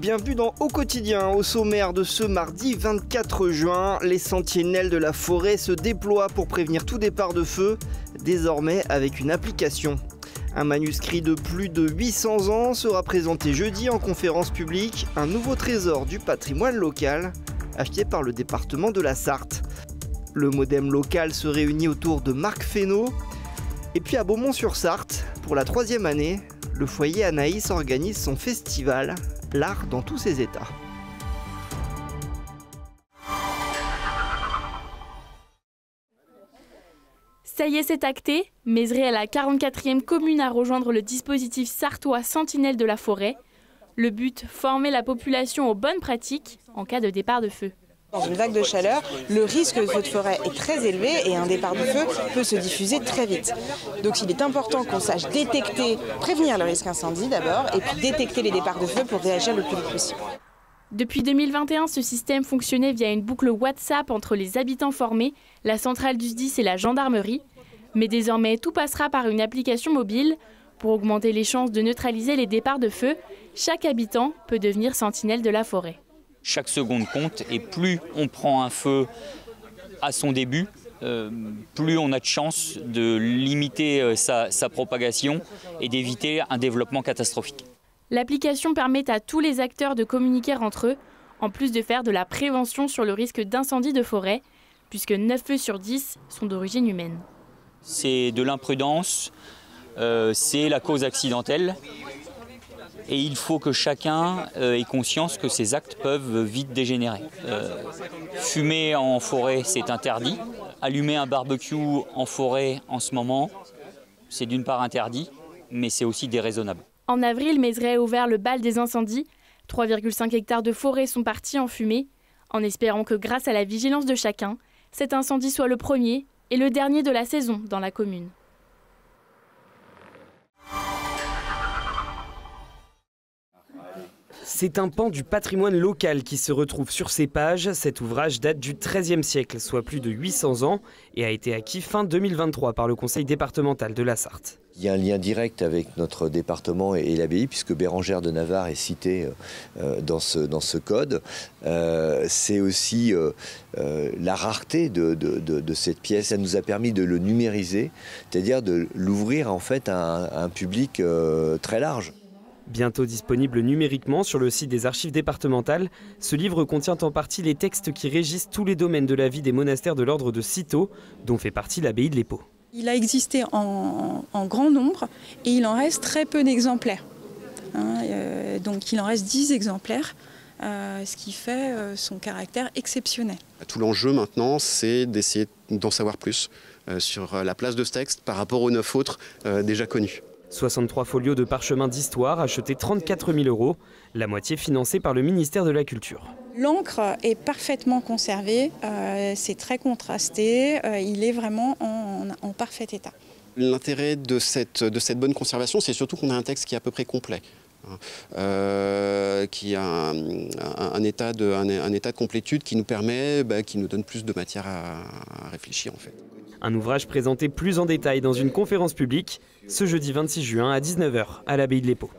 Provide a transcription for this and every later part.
bienvenue dans Au Quotidien. Au sommaire de ce mardi 24 juin, les sentinelles de la forêt se déploient pour prévenir tout départ de feu, désormais avec une application. Un manuscrit de plus de 800 ans sera présenté jeudi en conférence publique, un nouveau trésor du patrimoine local, acheté par le département de la Sarthe. Le modem local se réunit autour de Marc Fesneau. Et puis à Beaumont-sur-Sarthe, pour la 3e année, le foyer Anaïs organise son festival, l'art dans tous ses états. Ça y est, c'est acté. Mézeray est la 44e commune à rejoindre le dispositif sartois Sentinelle de la forêt. Le but, former la population aux bonnes pratiques en cas de départ de feu. Dans une vague de chaleur, le risque de feu de forêt est très élevé et un départ de feu peut se diffuser très vite. Donc il est important qu'on sache détecter, prévenir le risque incendie d'abord, et puis détecter les départs de feu pour réagir le plus vite possible. Depuis 2021, ce système fonctionnait via une boucle WhatsApp entre les habitants formés, la centrale du SDIS et la gendarmerie. Mais désormais, tout passera par une application mobile. Pour augmenter les chances de neutraliser les départs de feu, chaque habitant peut devenir sentinelle de la forêt. Chaque seconde compte et plus on prend un feu à son début, plus on a de chances de limiter sa propagation et d'éviter un développement catastrophique. L'application permet à tous les acteurs de communiquer entre eux, en plus de faire de la prévention sur le risque d'incendie de forêt, puisque 9 feux sur 10 sont d'origine humaine. C'est de l'imprudence, c'est la cause accidentelle. Et il faut que chacun ait conscience que ces actes peuvent vite dégénérer. Fumer en forêt, c'est interdit. Allumer un barbecue en forêt en ce moment, c'est d'une part interdit, mais c'est aussi déraisonnable. En avril, Mézeray a ouvert le bal des incendies. 3,5 hectares de forêt sont partis en fumée, en espérant que grâce à la vigilance de chacun, cet incendie soit le premier et le dernier de la saison dans la commune. C'est un pan du patrimoine local qui se retrouve sur ces pages. Cet ouvrage date du XIIIe siècle, soit plus de 800 ans, et a été acquis fin 2023 par le conseil départemental de la Sarthe. Il y a un lien direct avec notre département et l'abbaye, puisque Bérengère de Navarre est citée dans ce code. C'est aussi la rareté de cette pièce. Ça nous a permis de le numériser, c'est-à-dire de l'ouvrir en fait à un public très large. Bientôt disponible numériquement sur le site des archives départementales, ce livre contient en partie les textes qui régissent tous les domaines de la vie des monastères de l'ordre de Cîteaux, dont fait partie l'abbaye de l'Épau. Il a existé en grand nombre et il en reste très peu d'exemplaires. Donc il en reste 10 exemplaires, ce qui fait son caractère exceptionnel. Tout l'enjeu maintenant, c'est d'essayer d'en savoir plus sur la place de ce texte par rapport aux 9 autres déjà connus. 63 folios de parchemin d'histoire achetés 34 000 €, la moitié financée par le ministère de la Culture. L'encre est parfaitement conservée, c'est très contrasté, il est vraiment en parfait état. L'intérêt de cette bonne conservation, c'est surtout qu'on a un texte qui est à peu près complet, qui a un état de complétude qui nous permet, qui nous donne plus de matière à réfléchir en fait. Un ouvrage présenté plus en détail dans une conférence publique ce jeudi 26 juin à 19 h à l'abbaye de l'Épau.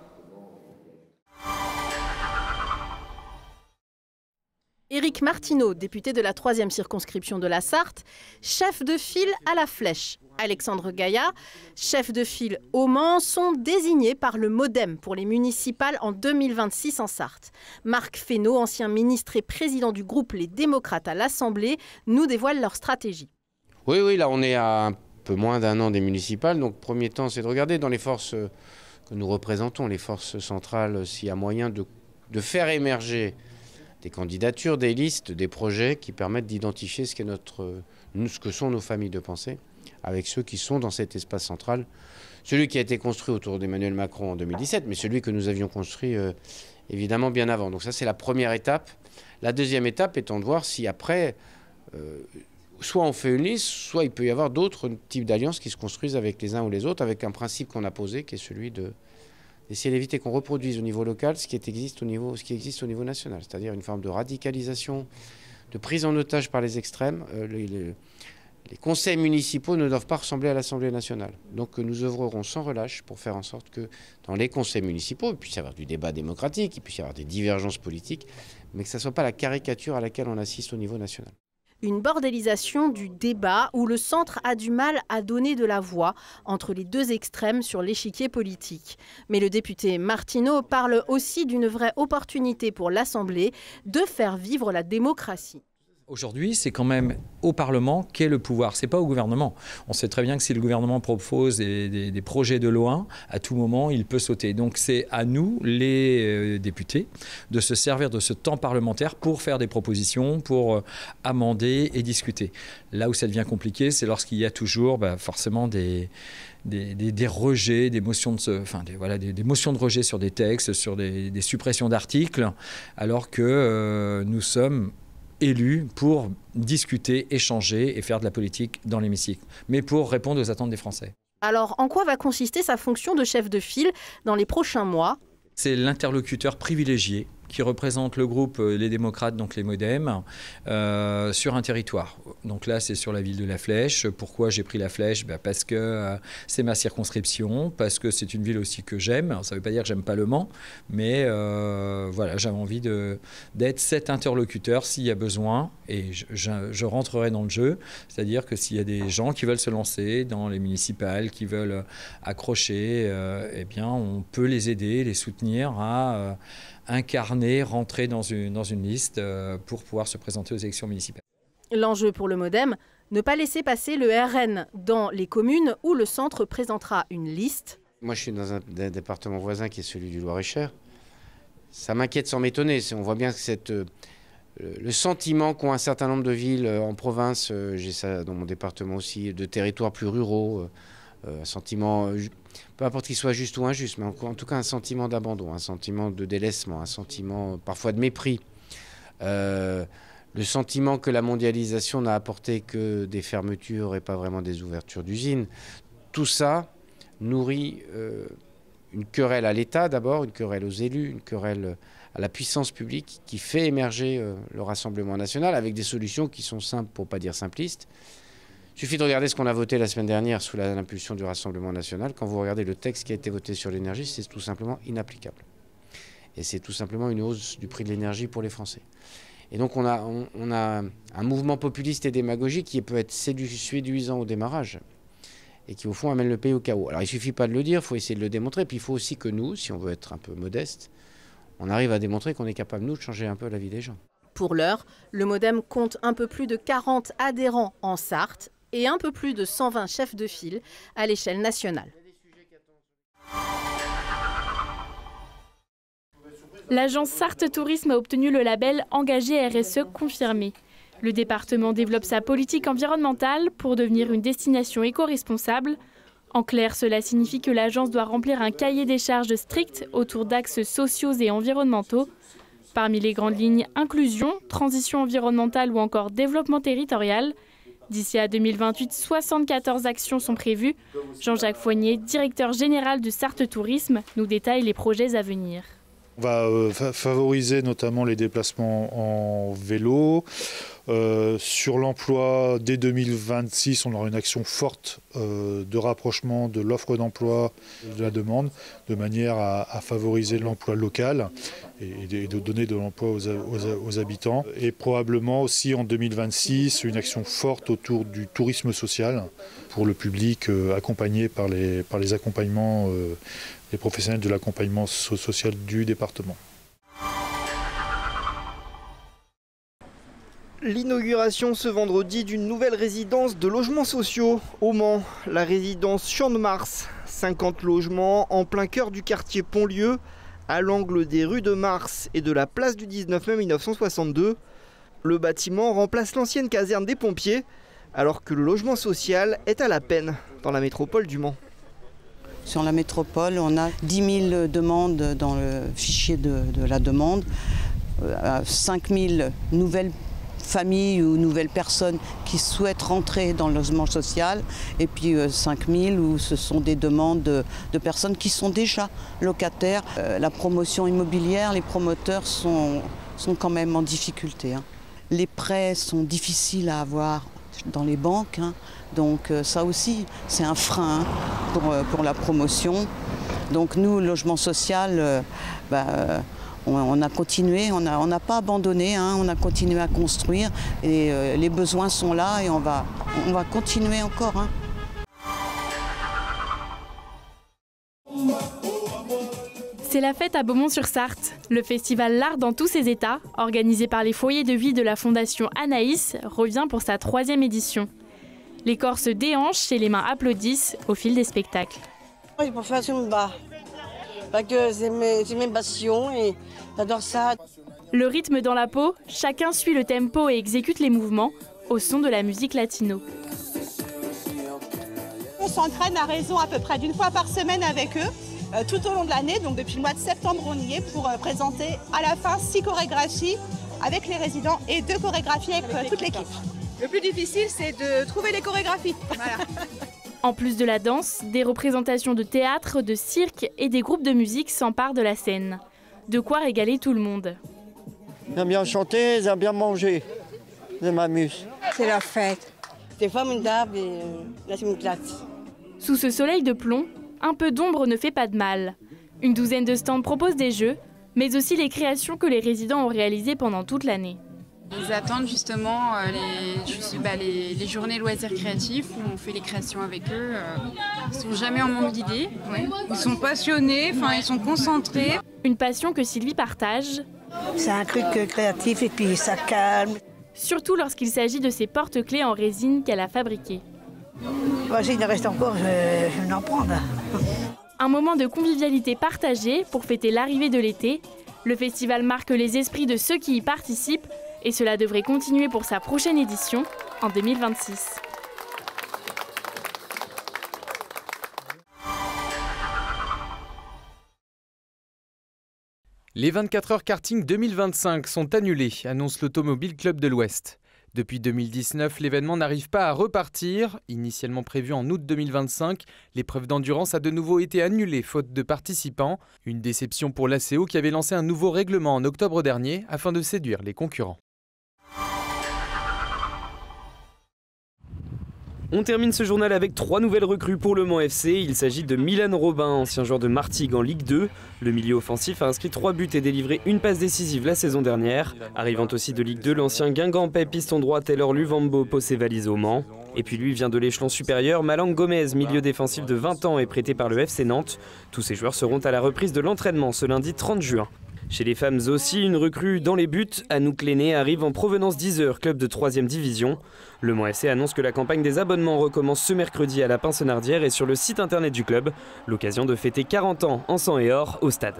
Éric Martineau, député de la 3e circonscription de la Sarthe, chef de file à la Flèche. Alexandre Gaillat, chef de file au Mans, sont désignés par le MoDem pour les municipales en 2026 en Sarthe. Marc Fesneau, ancien ministre et président du groupe Les Démocrates à l'Assemblée, nous dévoile leur stratégie. Oui, là on est à un peu moins d'un an des municipales. Donc premier temps, c'est de regarder dans les forces que nous représentons, les forces centrales, s'il y a moyen de faire émerger des candidatures, des listes, des projets qui permettent d'identifier ce que sont nos familles de pensée avec ceux qui sont dans cet espace central. Celui qui a été construit autour d'Emmanuel Macron en 2017, mais celui que nous avions construit évidemment bien avant. Donc ça, c'est la première étape. La deuxième étape étant de voir si après, soit on fait une liste, soit il peut y avoir d'autres types d'alliances qui se construisent avec les uns ou les autres, avec un principe qu'on a posé, qui est celui d'essayer d'éviter qu'on reproduise au niveau local ce qui existe au niveau national, c'est-à-dire une forme de radicalisation, de prise en otage par les extrêmes. Les conseils municipaux ne doivent pas ressembler à l'Assemblée nationale. Donc nous œuvrerons sans relâche pour faire en sorte que dans les conseils municipaux, il puisse y avoir du débat démocratique, il puisse y avoir des divergences politiques, mais que ce ne soit pas la caricature à laquelle on assiste au niveau national. Une bordélisation du débat où le centre a du mal à donner de la voix entre les deux extrêmes sur l'échiquier politique. Mais le député Martineau parle aussi d'une vraie opportunité pour l'Assemblée de faire vivre la démocratie. Aujourd'hui, c'est quand même au Parlement qu'est le pouvoir, ce n'est pas au gouvernement. On sait très bien que si le gouvernement propose des projets de loi, à tout moment, il peut sauter. Donc c'est à nous, les députés, de se servir de ce temps parlementaire pour faire des propositions, pour amender et discuter. Là où ça devient compliqué, c'est lorsqu'il y a toujours forcément des rejets, des motions des motions de rejet sur des textes, sur des suppressions d'articles, alors que nous sommes élus pour discuter, échanger et faire de la politique dans l'hémicycle, mais pour répondre aux attentes des Français. Alors, en quoi va consister sa fonction de chef de file dans les prochains mois ? C'est l'interlocuteur privilégié qui représente le groupe Les Démocrates, donc les Modem, sur un territoire. Donc là, c'est sur la ville de La Flèche. Pourquoi j'ai pris La Flèche ? Parce que c'est ma circonscription, parce que c'est une ville aussi que j'aime. Ça ne veut pas dire que j'aime pas Le Mans, mais voilà, j'avais envie d'être cet interlocuteur s'il y a besoin, et je rentrerai dans le jeu. C'est-à-dire que s'il y a des gens qui veulent se lancer dans les municipales, qui veulent accrocher, eh bien, on peut les aider, les soutenir à incarner, rentrer dans une liste pour pouvoir se présenter aux élections municipales. L'enjeu pour le Modem, ne pas laisser passer le RN dans les communes où le centre présentera une liste. Moi, je suis dans un département voisin qui est celui du Loir-et-Cher. Ça m'inquiète sans m'étonner. On voit bien que le sentiment qu'ont un certain nombre de villes en province, j'ai ça dans mon département aussi, de territoires plus ruraux, un sentiment, peu importe qu'il soit juste ou injuste, mais en tout cas un sentiment d'abandon, un sentiment de délaissement, un sentiment parfois de mépris. Le sentiment que la mondialisation n'a apporté que des fermetures et pas vraiment des ouvertures d'usines. Tout ça nourrit une querelle à l'État d'abord, une querelle aux élus, une querelle à la puissance publique qui fait émerger le Rassemblement national avec des solutions qui sont simples pour ne pas dire simplistes. Il suffit de regarder ce qu'on a voté la semaine dernière sous l'impulsion du Rassemblement national. Quand vous regardez le texte qui a été voté sur l'énergie, c'est tout simplement inapplicable. Et c'est tout simplement une hausse du prix de l'énergie pour les Français. Et donc on a un mouvement populiste et démagogique qui peut être séduisant au démarrage et qui au fond amène le pays au chaos. Alors il ne suffit pas de le dire, il faut essayer de le démontrer. Puis il faut aussi que nous, si on veut être un peu modeste, on arrive à démontrer qu'on est capable, nous, de changer un peu la vie des gens. Pour l'heure, le Modem compte un peu plus de 40 adhérents en Sarthe et un peu plus de 120 chefs de file à l'échelle nationale. L'agence Sarthe Tourisme a obtenu le label Engagé RSE confirmé. Le département développe sa politique environnementale pour devenir une destination éco-responsable. En clair, cela signifie que l'agence doit remplir un cahier des charges strict autour d'axes sociaux et environnementaux. Parmi les grandes lignes, inclusion, transition environnementale ou encore développement territorial. D'ici à 2028, 74 actions sont prévues. Jean-Jacques Foignet, directeur général de Sarthe Tourisme, nous détaille les projets à venir. On va favoriser notamment les déplacements en vélo. Sur l'emploi, dès 2026, on aura une action forte de rapprochement de l'offre d'emploi de la demande, de manière à favoriser l'emploi local et de donner de l'emploi aux habitants. Et probablement aussi en 2026, une action forte autour du tourisme social pour le public accompagné par les accompagnements, les professionnels de l'accompagnement social du département. L'inauguration ce vendredi d'une nouvelle résidence de logements sociaux au Mans, la résidence Champ de Mars. 50 logements en plein cœur du quartier Pontlieu, à l'angle des rues de Mars et de la place du 19 mai 1962. Le bâtiment remplace l'ancienne caserne des pompiers, alors que le logement social est à la peine dans la métropole du Mans. Sur la métropole, on a 10 000 demandes dans le fichier de la demande, 5 000 nouvelles familles ou nouvelles personnes qui souhaitent rentrer dans le logement social, et puis 5 000 où ce sont des demandes de personnes qui sont déjà locataires. La promotion immobilière, les promoteurs sont quand même en difficulté. Les prêts sont difficiles à avoir dans les banques. Hein. Donc ça aussi, c'est un frein pour la promotion. Donc nous, logement social, on a continué, on n'a pas abandonné, hein, on a continué à construire et les besoins sont là et on va continuer encore. Hein. C'est la fête à Beaumont-sur-Sarthe. Le festival L'Art dans tous ses états, organisé par les foyers de vie de la Fondation Anaïs, revient pour sa 3e édition. Les corps se déhanchent et les mains applaudissent au fil des spectacles. Moi, pour faire Zumba, parce que c'est mes passions et j'adore ça. Le rythme dans la peau, chacun suit le tempo et exécute les mouvements au son de la musique latino. On s'entraîne à raison à peu près d'1 fois par semaine avec eux. Tout au long de l'année, donc depuis le mois de septembre, on y est pour présenter à la fin 6 chorégraphies avec les résidents et 2 chorégraphies avec toute l'équipe. Le plus difficile, c'est de trouver les chorégraphies. Voilà. En plus de la danse, des représentations de théâtre, de cirque et des groupes de musique s'emparent de la scène. De quoi régaler tout le monde. J'aime bien chanter, j'aime bien manger. Je m'amuse. C'est la fête. C'est formidable et là, c'est une classe. Sous ce soleil de plomb, un peu d'ombre ne fait pas de mal. Une douzaine de stands proposent des jeux, mais aussi les créations que les résidents ont réalisées pendant toute l'année. Ils attendent justement les journées loisirs créatifs où on fait les créations avec eux. Ils ne sont jamais en manque d'idées. Ouais. Ils sont passionnés, ils sont concentrés. Une passion que Sylvie partage. C'est un truc créatif et puis ça calme. Surtout lorsqu'il s'agit de ces porte-clés en résine qu'elle a fabriquées. S'il reste encore, je vais en prendre. Un moment de convivialité partagé pour fêter l'arrivée de l'été. Le festival marque les esprits de ceux qui y participent et cela devrait continuer pour sa prochaine édition en 2026. Les 24 heures karting 2025 sont annulées, annonce l'Automobile Club de l'Ouest. Depuis 2019, l'événement n'arrive pas à repartir. Initialement prévu en août 2025, l'épreuve d'endurance a de nouveau été annulée faute de participants. Une déception pour l'ACO qui avait lancé un nouveau règlement en octobre dernier afin de séduire les concurrents. On termine ce journal avec 3 nouvelles recrues pour le Mans FC. Il s'agit de Milan Robin, ancien joueur de Martigues en Ligue 2. Le milieu offensif a inscrit 3 buts et délivré une passe décisive la saison dernière. Arrivant aussi de Ligue 2, l'ancien Guingampais piston droit Taylor Luvambo pose ses valises au Mans. Et puis lui vient de l'échelon supérieur, Malang Gomez, milieu défensif de 20 ans et prêté par le FC Nantes. Tous ces joueurs seront à la reprise de l'entraînement ce lundi 30 juin. Chez les femmes aussi, une recrue dans les buts, Anouk Lenné arrive en provenance d'Yzeure, club de 3e division. Le Mans FC annonce que la campagne des abonnements recommence ce mercredi à la Pincenardière et sur le site internet du club. L'occasion de fêter 40 ans en sang et or au stade.